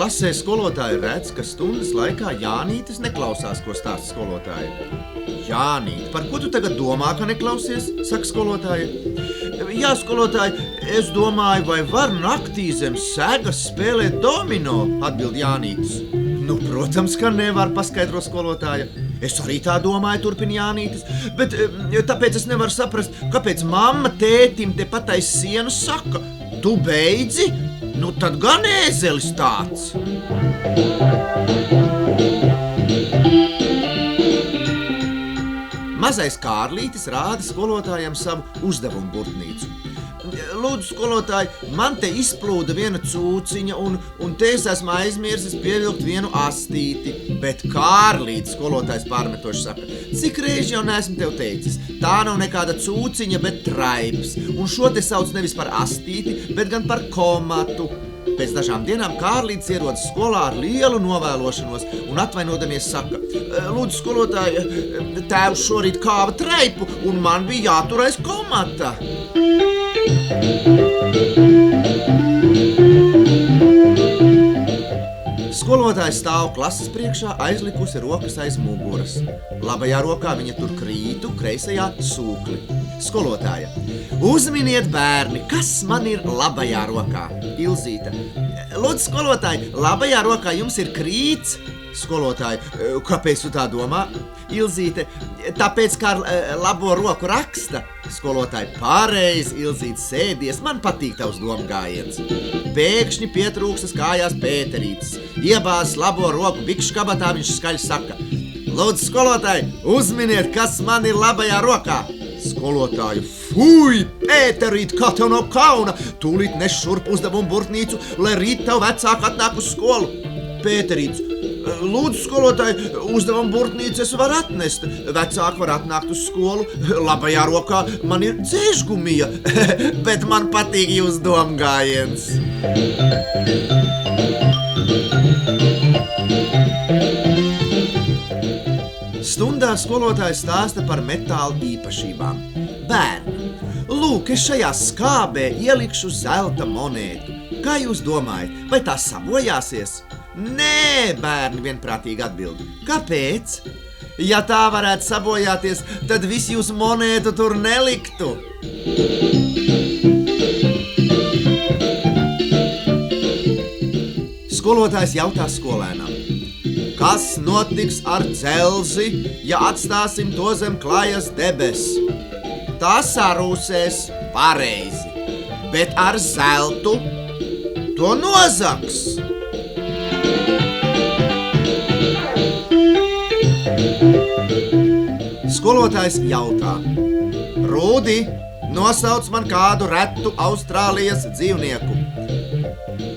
klasē skolotāji redz, ka stundas laikā Jānītis neklausās, ko stāsta skolotāja. Jānīt, par ko tu tagad domā, ka neklausies, saka skolotāja. Jā, skolotāji, es domāju, vai var naktī zem segas spēlēt domino, atbild Jānītis. Nu, protams, ka nevar, paskaidro skolotāja. Es arī tā domāju, turpina Jānītis, bet tāpēc es nevaru saprast, kāpēc mamma tētim tepat aiz sienas saka, tu beidzi? Nu, tad gan ēzelis tāds. Mazais Kārlītis rāda skolotājam savu uzdevumu burtnīcu. Lūdzu, skolotāji, man te izplūda viena cūciņa un te es esmu aizmirsis pievilkt vienu astīti. Bet Kārlītis, skolotājs pārmetoši saka, cik reizi jau neesmu tev teicis, tā nav nekāda cūciņa, bet traips. Un šo te sauc nevis par astīti, bet gan par komatu. Pēc dažām dienām Kārlītis ierodas skolā ar lielu novēlošanos un atvainodamies saka, lūdzu, skolotāji, tēvs šorīt kāva traipu un man bija jāturēs komata. Skolotājs stāv klases priekšā, aizlikusi rokas aiz muguras. Labajā rokā viņa tur krītu, kreisajā sūkli. Skolotāja: uzminiet, bērni, kas man ir labajā rokā? Ilzīte: lūdzu, skolotāji, labajā rokā jums ir krīts. Skolotāji: kāpēc tu tā domā? Ilzīte: tāpēc, kā ar labo roku raksta. Skolotāji: pareizi, Ilzīte, sēdies, man patīk tavs domgājiens. Pēkšņi pietrūkstas kājās Pēterītis. Iebāzis labo roku bikšu kabatā, viņš skaļi saka: lūdzu, skolotāji, uzminiet, kas man ir labajā rokā. Skolotāju: fuj, Pēterīt, kā tev nav kauna? Tūlīt nes šurp uzdevumu burtnīcu, lai rīt tev vecāki atnāk uz skolu. Pēterīts: lūdzu, skolotāji, uzdevumu burtnīcu es varu atnest. Vecāki var atnākt uz skolu. Labajā rokā man ir dzēžgumija, bet man patīk jūs domgājiens. Stundā skolotājs stāsta par metāla īpašībām. Bērni, lūk, es šajā skābē ielikšu zelta monētu. Kā jūs domājat, vai tā sabojāsies? Nē, bērni vienprātīgi atbild. Kāpēc? Ja tā varētu sabojāties, tad visi jūs monētu tur neliktu. Skolotājs jautā skolēnam: kas notiks ar dzelzi, ja atstāsim to zem klājas debes? Tā sarūsēs, pareizi, bet ar zeltu to nozags. Skolotājs jautā: Rūdi, nosauc man kādu retu Austrālijas dzīvnieku.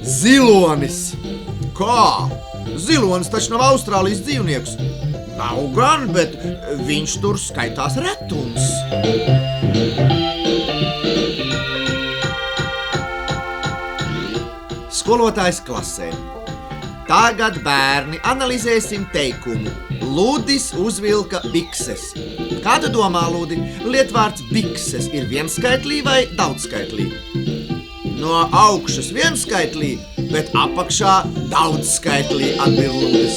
Zilonis. Kā? Zilonis taču nav Austrālijas dzīvnieks. Nav gan, bet viņš tur skaitās retums. Skolotājs klasē: tagad, bērni, analizēsim teikumu. Ludis uzvilka bikses. Kā tu domā, Ludi, lietvārds bikses ir vienskaitlī vai daudzskaitlī? No augšas vienskaitlī, bet apakšā daudzskaitlī, atbild Ludis.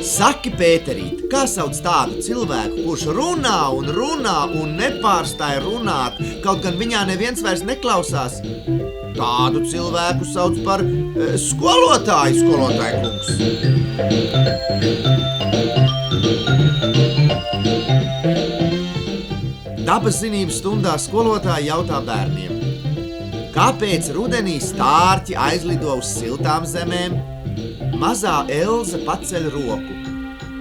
Saki, Pēterīt, kā sauc tādu cilvēku, kurš runā un nepārstāj runāt, kaut gan viņā neviens vairs neklausās? Tādu cilvēku sauc par skolotāju, skolotāju kungs. Dabas zinības stundā skolotāji jautā bērniem: kāpēc rudenī stārķi aizlido uz siltām zemēm? Mazā Elza paceļ roku: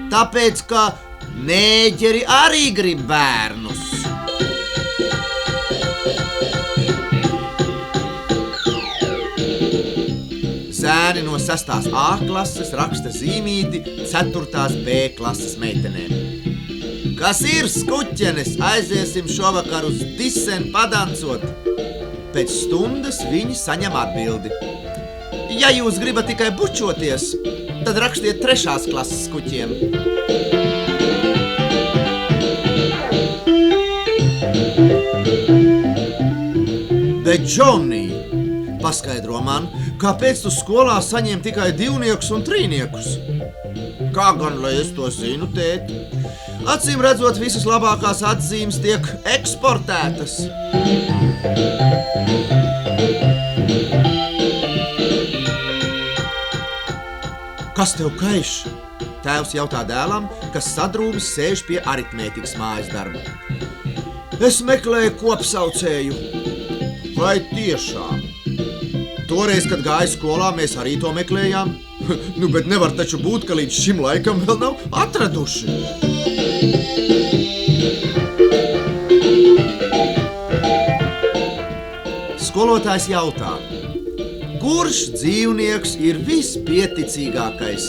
tāpēc, ka nēģeri arī grib bērnus. Zēni no 6. A klases raksta zīmīti 4. B klases meitenēm. Kas ir, skuķenes, aiziesim šovakar uz diseni padancot? Pēc stundas viņi saņem atbildi: ja jūs gribat tikai bučoties, tad rakstiet 3. klases skuķiem. Bet, Džonī, paskaidro man, kāpēc tu skolā saņem tikai 2 un 3? Kā gan, lai es to zinu, tēt? Acīm redzot, visas labākās atzīmes tiek eksportētas. Kas tev kaiš? Tēvs jautā dēlam, kas sadrūmis sēž pie aritmētikas mājas darba. Es meklēju kopsaucēju. Vai tiešām? Toreiz, kad gāju skolā, mēs arī to meklējām. Bet nevar taču būt, ka līdz šim laikam vēl nav atraduši. Skolotājs jautā, kurš dzīvnieks ir vispieticīgākais?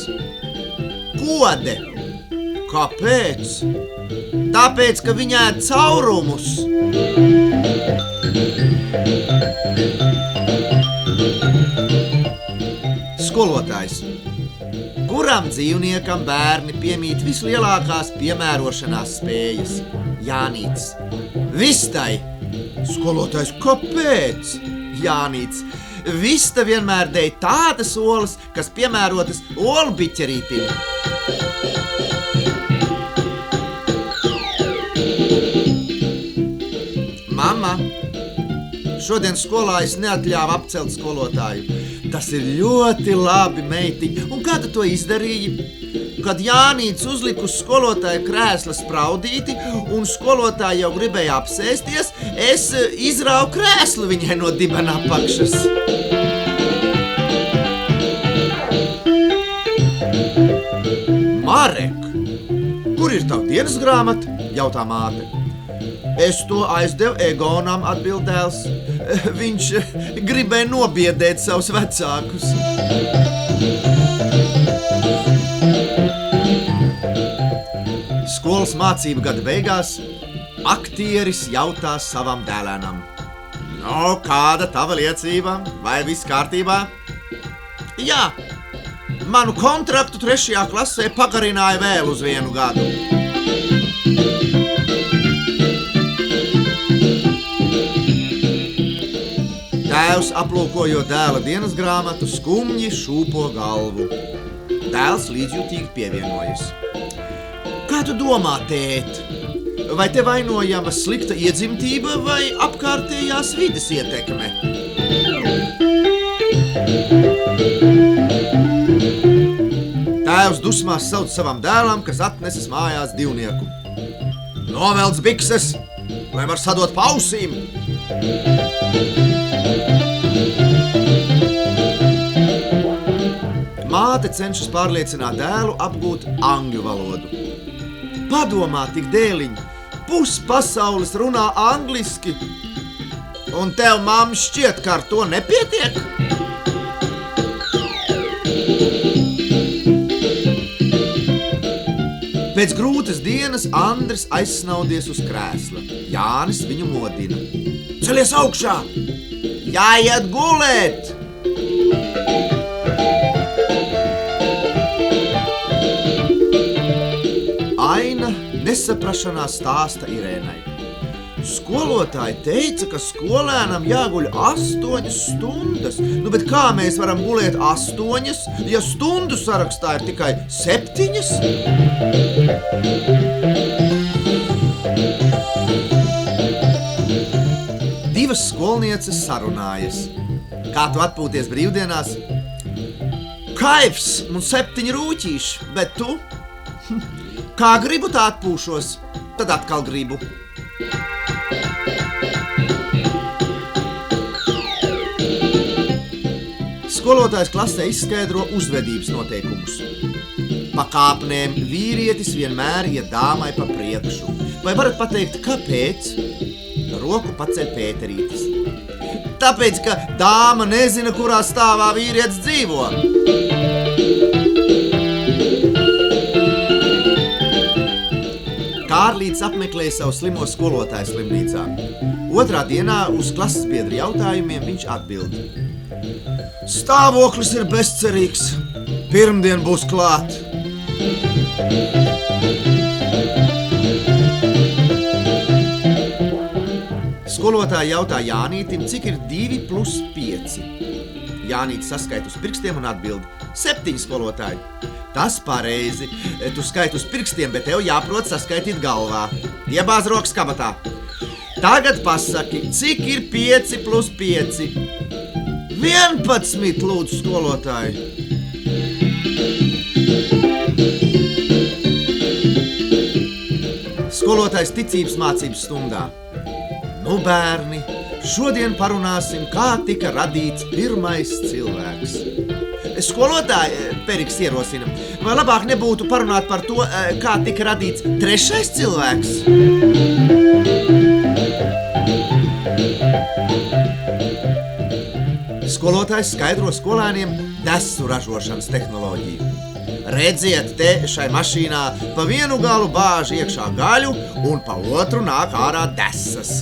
Kode. Kāpēc? Tāpēc, ka viņa ēd caurumus. Skolotājs. Kuram dzīvniekam bērni piemīt vislielākās piemērošanās spējas? Jānīts. Vistai. Skolotājs. Kāpēc? Jānīts. Vista vienmēr dēj tādas olas, kas piemērotas olu biķerītim. Mama, šodien skolā es neatļāvu apcelt skolotāju. Tas ir ļoti labi, meitiņ. Un kā tu to izdarīji? Kad Jānīts uzlika uz skolotāja krēsla spraudīti un skolotāja jau gribēja apsēsties, es izrauju krēslu viņai no dibena apakšas. Marek, kur ir tava dienas grāmata? Jautā māte. Es to aizdevu Egonam, atbild dēls. Viņš gribēja nobiedēt savus vecākus. Skolas mācību gada beigās aktieris jautā savam dēlēnam. No, kāda tava liecība? Vai viss kārtībā? Jā, manu kontraktu 3. klasē pagarināja vēl uz 1 gadu. Tēvs, aplūkojot dēla dienas grāmatu, skumji šūpo galvu. Dēls līdzjūtīgi pievienojas. Kā tu domā, tēt? Vai te vainojama slikta iedzimtība vai apkārtējās vides ietekme? Tēvs dusmās sauc savam dēlam, kas atnesis mājās 2. Novelc bikses, lai var sadot pa ausīm. Māte cenšas pārliecināt dēlu apgūt angļu valodu. Padomā tik, dēliņ, pus pasaules runā angliski. Un tev, mamma, šķiet, ka ar to nepietiek? Pēc grūtas dienas Andris aizsnaudies uz krēsla. Jānis viņu modina. Celies augšā! Jāiet gulēt! Aina nesaprašanā stāsta Irēnai. Skolotāji teica, ka skolēnam jāguļ 8 stundas. Bet kā mēs varam gulēt 8, ja stundu sarakstā ir tikai 7? Divas skolnieces sarunājas. Kā tu atpūties brīvdienās? Kaifs un 7 rūķīši, bet tu? Kā gribu, tā atpūšos, tad atkal gribu. Skolotājs klasē izskaidro uzvedības noteikumus. Pa kāpnēm vīrietis vienmēr iet dāmai pa priekšu. Vai varat pateikt, kāpēc? Roku paceļ Pēterītis. Tāpēc, ka dāma nezina, kurā stāvā vīrietis dzīvo. Kārlīts apmeklēja savu slimo skolotāju slimnīcā. 2. dienā uz klases biedru jautājumiem viņš atbild. Stāvoklis ir bezcerīgs. Pirmdien būs klāt. Skolotāja jautā Jānītim, cik ir 2 plus 5. Jānītis saskaita uz pirkstiem un atbild: 7, skolotāji. Tas pareizi. Tu skaiti uz pirkstiem, bet tev jāprot saskaitīt galvā. Iebāz rokas kabatā. Tagad pasaki, cik ir 5 plus 5? 11, lūdzu, skolotāji. Skolotājs ticības mācības stundā. Nu, bērni, šodien parunāsim, kā tika radīts pirmais cilvēks. Skolotāji, Periks ierosina, vai labāk nebūtu parunāt par to, kā tika radīts trešais cilvēks? Skolotājs skaidro skolēniem desu ražošanas tehnoloģiju. Redziet, te šai mašīnā pa vienu galu bāž iekšā gaļu un pa otru nāk ārā desas.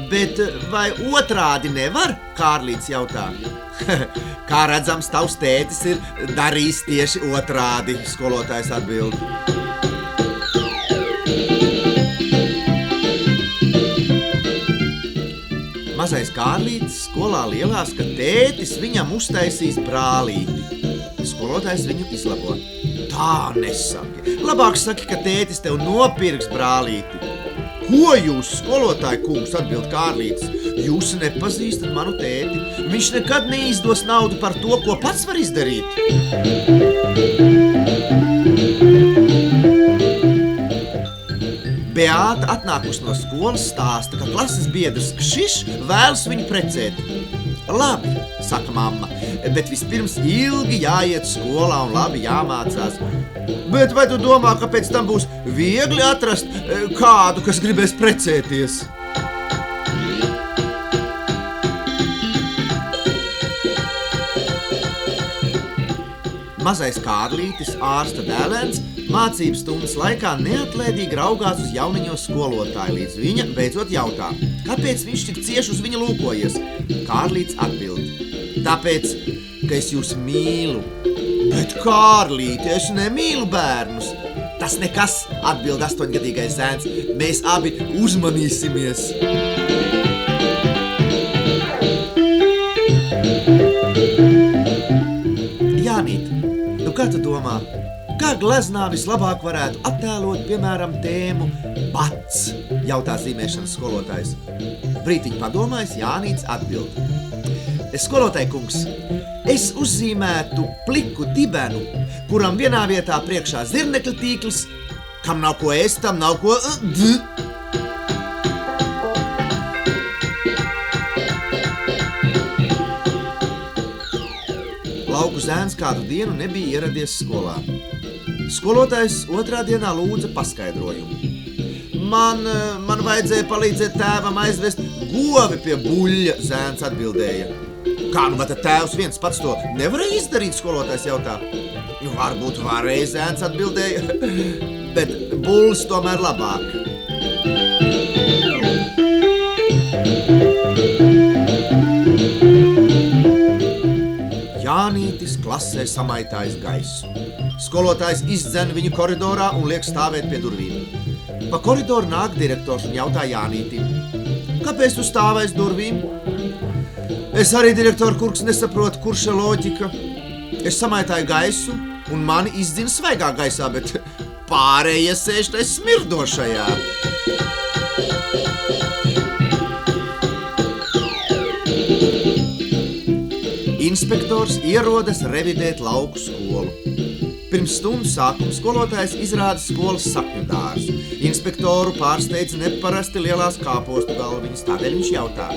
Bet vai otrādi nevar? Kārlīts jautā. Kā redzams, tavs tētis ir darījis tieši otrādi, skolotājs atbild. Mazais Kārlītis skolā lielās, ka tētis viņam uztaisīs brālīti. Skolotājs viņu izlabo. Tā nesaki. Labāk saki, ka tētis tev nopirks brālīti. Ko jūs, skolotāji kungs, atbild Kārlītis? Jūs nepazīstat manu tēti. Viņš nekad neizdos naudu par to, ko pats var izdarīt. Beāta atnākusi no skolas stāsta, ka klases biedrs Kšiš vēlas viņu precēt. Labi, saka mamma, bet vispirms ilgi jāiet skolā un labi jāmācās. Bet vai tu domā, ka pēc tam būs viegli atrast kādu, kas gribēs precēties? Mazais Kārlītis, ārsta dēlēns, mācības stundas laikā neatlaidīgi raugās uz jauniņo skolotāju, līdz viņa beidzot jautā, kāpēc viņš tik cieši uz viņa lūkojies. Kārlītis atbild: tāpēc, ka es jūs mīlu. Bet, Kārlīti, es nemīlu bērnus. Tas nekas, atbild 8-gadīgais zēns, mēs abi uzmanīsimies. Jānīt, nu kā tu domā, kā gleznā vislabāk varētu attēlot, piemēram, tēmu bats, jautā zīmēšanas skolotājs. Brītiņu padomājis, Jānīts atbild: skolotāj kungs, es uzzīmētu pliku dibenu, kuram vienā vietā priekšā zirnekļa tīkls, kam nav ko ēst, tam nav ko Lauku zēns kādu dienu nebija ieradies skolā. Skolotājs otrā dienā lūdza paskaidrojumu. Man vajadzēja palīdzēt tēvam aizvest govi pie buļļa, zēns atbildēja. Kā nu, vai tad tēvs viens pats to nevarēja izdarīt, skolotājs jautā? Varbūt varēja, zēns atbildēja, bet bulls tomēr labāk. Jānītis klasē samaitājas gaisu. Skolotājs izdzen viņu koridorā un liek stāvēt pie durvīm. Pa koridoru nāk direktors un jautā Jānītim: kāpēc tu stāv aiz durvīm? Es arī, direktora kungs, nesaprotu, kurša loģika. Es samaitāju gaisu un mani izdzina svaigā gaisā, bet pārējie sēž tai smirdošajā. Inspektors ierodas revidēt lauku skolu. Pirms stundu sākuma skolotājs izrāda skolas sapņu dārzu. Inspektoru pārsteidza neparasti lielās kāpostu galviņas, tādēļ viņš jautā: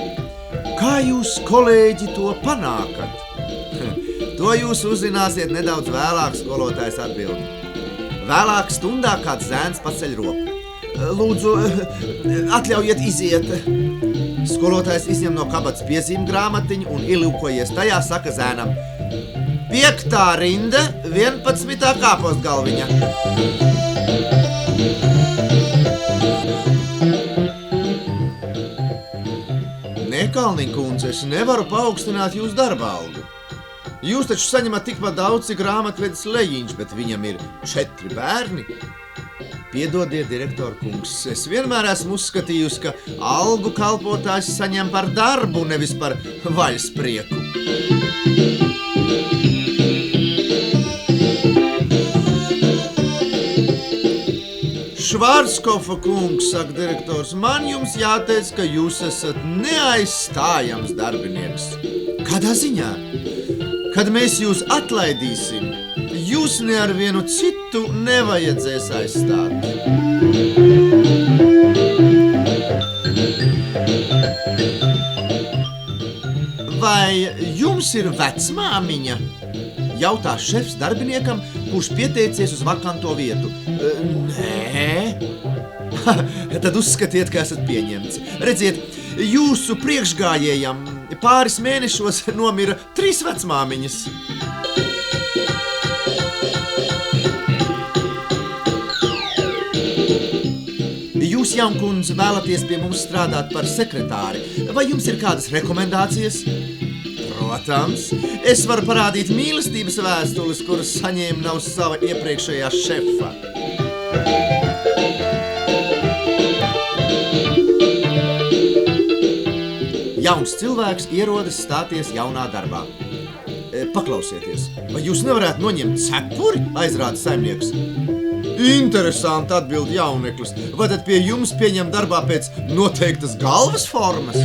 kā jūs, kolēģi, to panākat? To jūs uzzināsiet nedaudz vēlāk, skolotājs atbild. Vēlāk stundā kāds zēns paceļ roku. Lūdzu, atļaujiet iziet. Skolotājs izņem no kabatas piezīmu grāmatiņu un ielūkojies tajā, saka zēnam: 5. rinda, 11. kāpostu galviņa. Kalniņa kundze, es nevaru paaugstināt jūsu darba algu. Jūs taču saņemat tikpat daudz, cik grāmatvedis Lejiņš, bet viņam ir 4 bērni. Piedodiet, direktor kungs, es vienmēr esmu uzskatījusi, ka algu kalpotājs saņem par darbu, nevis par vaļsprieku. Švārskofa kungs, saka direktors, man jums jāteic, ka jūs esat neaizstājams darbinieks. Kādā ziņā? Kad mēs jūs atlaidīsim, jūs ne ar vienu citu nevajadzēs aizstāt. Vai jums ir vecmāmiņa? Jautā šefs darbiniekam, kurš pieteicies uz vakanto vietu. Nē? Tad uzskatiet, ka esat pieņemts. Redziet, jūsu priekšgājējam pāris mēnešos nomira 3 vecmāmiņas. Jūs, jaunkundze, vēlaties pie mums strādāt par sekretāri. Vai jums ir kādas rekomendācijas? Protams, es varu parādīt mīlestības vēstules, kuras saņēmu no sava iepriekšējā šefa. Jauns cilvēks ierodas stāties jaunā darbā. Paklausieties, vai jūs nevarētu noņemt cepuri, aizrāda saimnieks? Interesanti, atbild jauneklis. Vai tad pie jums pieņem darbā pēc noteiktas galvas formas?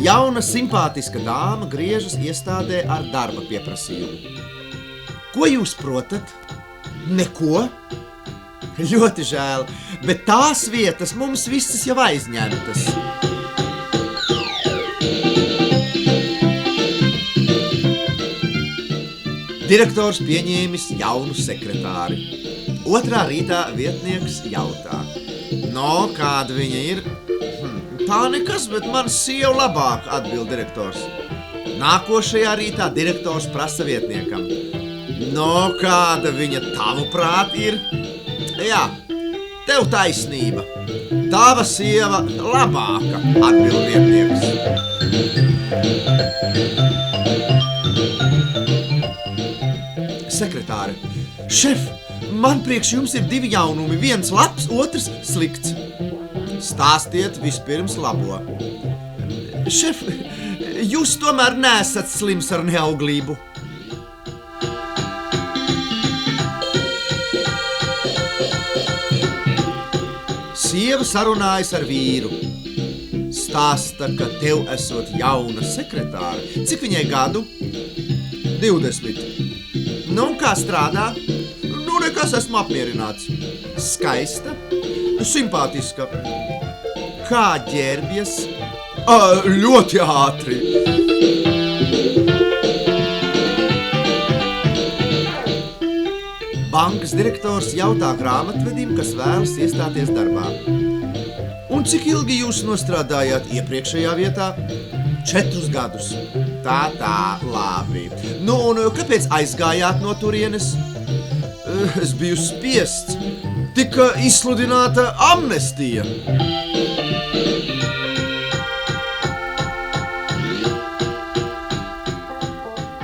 Jauna simpātiska dāma griežas iestādē ar darba pieprasījumu. Ko jūs protat? Neko? Ļoti žēl, bet tās vietas mums visas jau aizņemtas. Direktors pieņēmis jaunu sekretāri. Otrā rītā vietnieks jautā. No, kāda viņa ir? Tā nekas, bet man sieva labāk, atbild direktors. Nākošajā rītā direktors prasa vietniekam. No, kāda viņa tavuprāt ir? Jā, tev taisnība. Tava sieva labāka, atbild vietnieks. Sekretāri, šef, man priekš jums ir 2 jaunumi, viens labs, otrs slikts. Stāstiet vispirms labo. Šef, jūs tomēr neesat slims ar neauglību. Sieva sarunājas ar vīru. Stāsta, ka tev esot jauna sekretāra. Cik viņai gadu? 20. Nu, kā strādā? Nu, nekas, esmu apmierināts. Skaista? Simpātiska. Kā ģērbjas? Ļoti ātri. Bankas direktors jautā grāmatvedim, kas vēlas iestāties darbā. Un cik ilgi jūs nostrādājāt iepriekšējā vietā? 4 gadus. Tā, labi. Nu, un kāpēc aizgājāt no turienes? Es biju spiests. Tika izsludināta amnestija.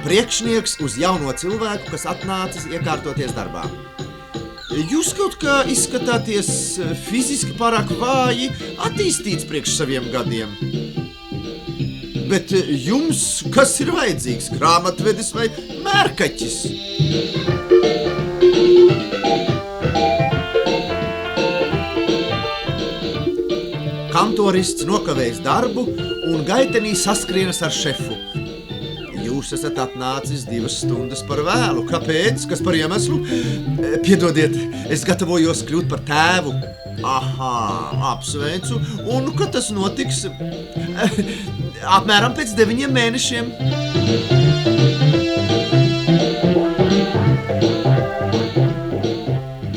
Priekšnieks uz jauno cilvēku, kas atnācis iekārtoties darbā. Jūs kaut kā izskatāties fiziski pārāk vāji, attīstīts priekš saviem gadiem. Bet jums kas ir vajadzīgs? Grāmatvedis vai mērkaķis? Kantorists nokavējis darbu un gaitenī saskrienas ar šefu. Jūs esat atnācis 2 stundas par vēlu. Kāpēc? Kas par iemeslu? Piedodiet, es gatavojos kļūt par tēvu. Aha, apsveicu. Un kad tas notiks? Apmēram pēc 9 mēnešiem.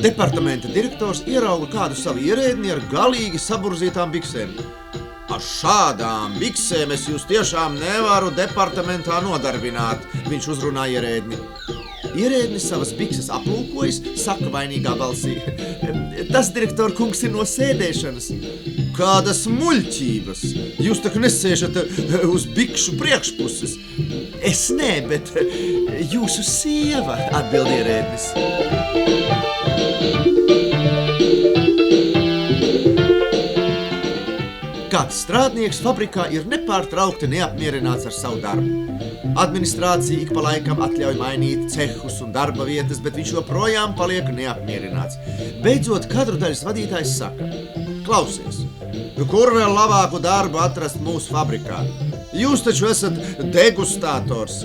Departamenta direktors ierauga kādu savu ierēdni ar galīgi saburzītām biksēm. Ar šādām biksēm es jūs tiešām nevaru departamentā nodarbināt, viņš uzrunā ierēdni. Ierēdnis savas bikses aplūkojas, saka vainīgā balsī. Tas, direktor kungs, ir no sēdēšanas. Kādas muļķības! Jūs tak nesēžat uz bikšu priekšpuses. Es nē, bet jūsu sieva, atbild ierēdnis. Kāds strādnieks fabrikā ir nepārtraukti neapmierināts ar savu darbu. Administrācija ik pa laikam atļauj mainīt cehus un darba vietas, bet viņš joprojām paliek neapmierināts. Beidzot, kadru daļas vadītājs saka: Klausies, kur vēl labāku darbu atrast mūsu fabrikā? Jūs taču esat degustators.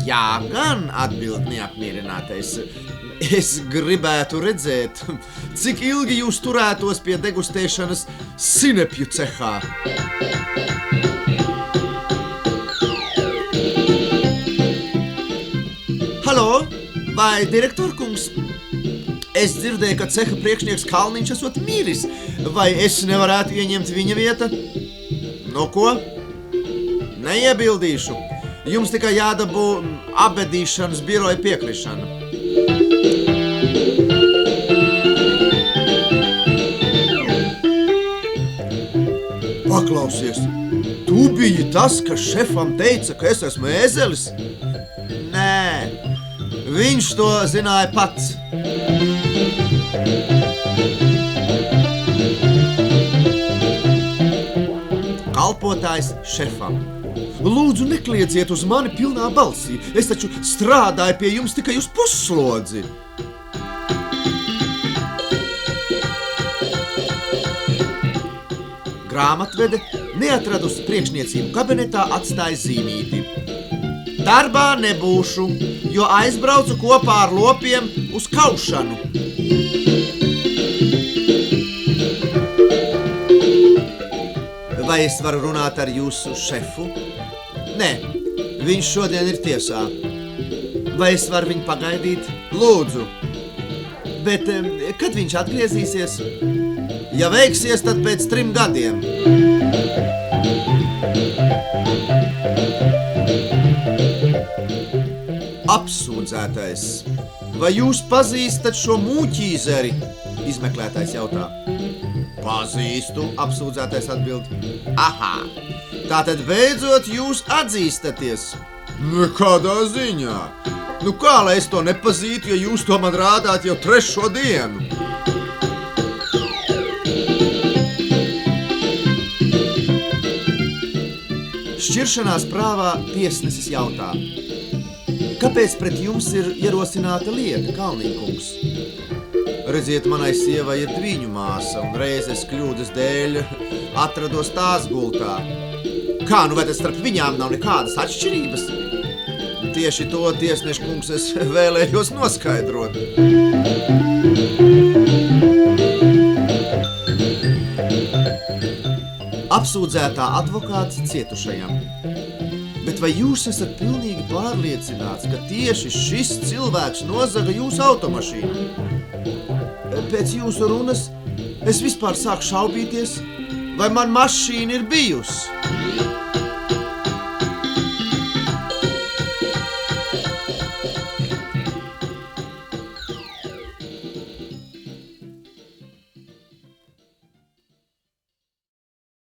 Jā, gan, atbild neapmierinātais. Es gribētu redzēt, cik ilgi jūs turētos pie degustēšanas sinepju cehā. Halo, vai direktorkungs? Es dzirdēju, ka ceha priekšnieks Kalniņš esot miris. Vai es nevarētu ieņemt viņa vieta? No ko? Neiebildīšu. Jums tikai jādabū abedīšanas biroja piekrišana. Paklausies, tu biji tas, kas šefam teica, ka es esmu ēzelis? Nē, viņš to zināja pats. Kalpotājs šefam. Lūdzu, neklieciet uz mani pilnā balsī. Es taču strādāju pie jums tikai uz pusslodzi. Grāmatvede, neatradusi priekšniecību kabinetā, atstāja zīmīti. Darbā nebūšu, jo aizbraucu kopā ar lopiem uz kaušanu. Vai es varu runāt ar jūsu šefu? Nē, viņš šodien ir tiesā. Vai es varu viņu pagaidīt? Lūdzu. Bet kad viņš atgriezīsies? Ja veiksies, tad pēc 3 gadiem. Apsūdzētais. Vai jūs pazīstat šo mūķīzeri? Izmeklētājs jautā. Pazīstu, apsūdzētais atbild. Aha, tātad beidzot jūs atzīstaties. Nekādā ziņā. Nu kā, lai es to nepazītu, ja jūs to man rādāt jau 3. dienu? Šķiršanās prāvā tiesnesis jautā. Kāpēc pret jums ir ierosināta lieta, Kalniņkungs? Redziet, manai sievai ir dviņu māsa, un reizes kļūdas dēļ atrados tās gultā. Kā, nu vai tad starp viņām nav nekādas atšķirības? Tieši to, tiesneškungs, es vēlējos noskaidrot. Apsūdzētā advokāts cietušajam. Bet vai jūs esat pilnīgi pārliecināts, ka tieši šis cilvēks nozaga jūsu automašīnu? Pēc jūsu runas es vispār sāku šaubīties, vai man mašīna ir bijusi.